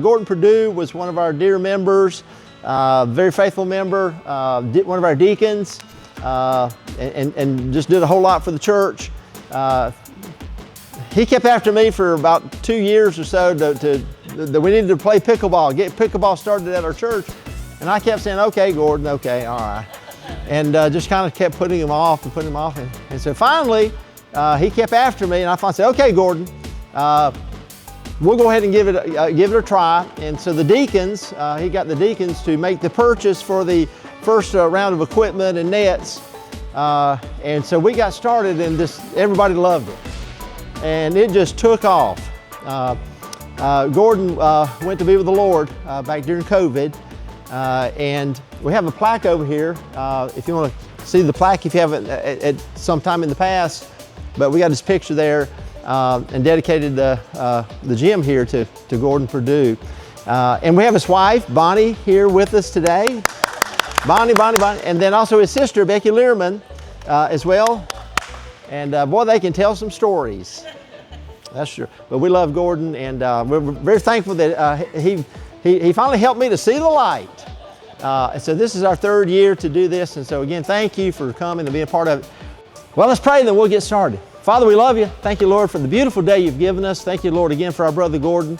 Gorden Perdue was one of our dear members, very faithful member, one of our deacons, and just did a whole lot for the church. He kept after me for about 2 years or so that we needed to play pickleball, get pickleball started at our church. And I kept saying, okay, Gordon, okay, all right. And just kind of kept putting him off and putting him off. And so finally, he kept after me, and I finally said, okay, Gordon, we'll go ahead and give it a try. And so the deacons, he got the deacons to make the purchase for the first round of equipment and nets. And so we got started, and everybody loved it. And it just took off. Gordon went to be with the Lord back during COVID. And we have a plaque over here. If you want to see the plaque, if you haven't at some time in the past, but we got his picture there and dedicated the gym here to Gorden Perdue. And we have his wife, Bonnie, here with us today. Bonnie. And then also his sister, Becky Learman, as well. And boy, they can tell some stories. That's true. But we love Gordon, and we're very thankful that he finally helped me to see the light. And so this is our 3rd year to do this. And so again, thank you for coming and being a part of it. Well, let's pray, then we'll get started. Father, we love you. Thank you, Lord, for the beautiful day you've given us. Thank you, Lord, again for our brother Gordon.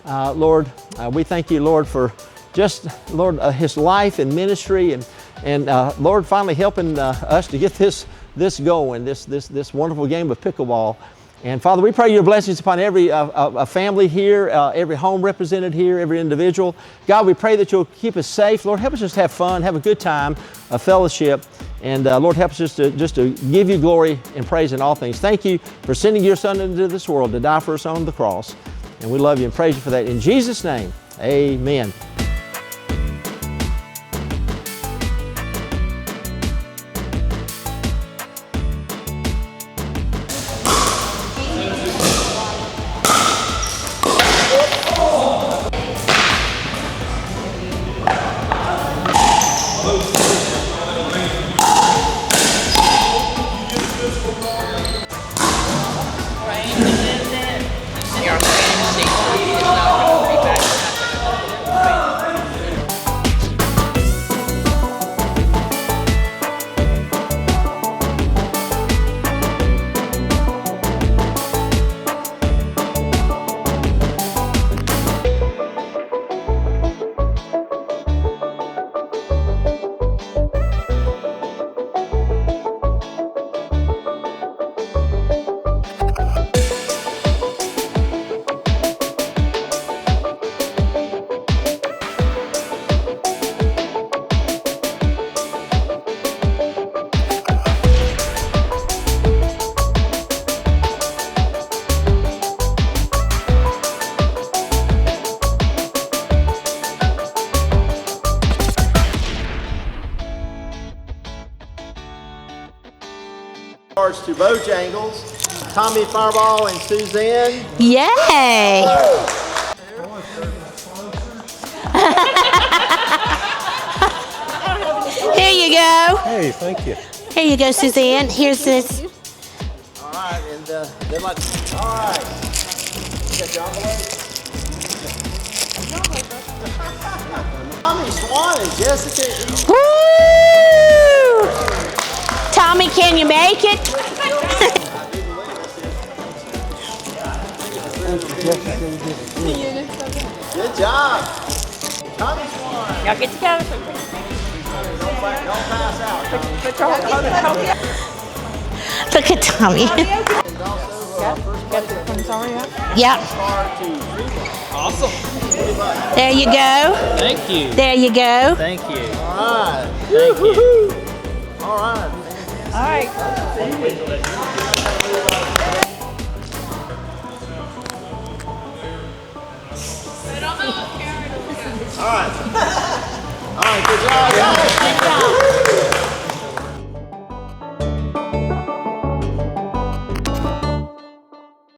Lord, we thank you, Lord, for just, Lord, his life and ministry, and Lord, finally helping us to get this going, this wonderful game of pickleball. And Father, we pray your blessings upon every family here, every home represented here, every individual. God, we pray that you'll keep us safe. Lord, help us just have fun, have a good time, a fellowship. And Lord, help us just to give you glory and praise in all things. Thank you for sending your Son into this world to die for us on the cross. And we love you and praise you for that. In Jesus' name, amen. To Bojangles, Tommy Fireball and Suzanne. Yay! Here you go. Hey, thank you. Here you go, Suzanne. Here's this. All right, and then all right. You got your envelope? Tommy Swan and Jessica. Woo! Tommy, can you make it? Good job. Tommy Swan. Y'all get together. Don't pass out. Look at Tommy. And also, Yep. Awesome. There you go. Thank you. There you go. Thank you. all right. Thank you. All right. All right. All right. All right, good job.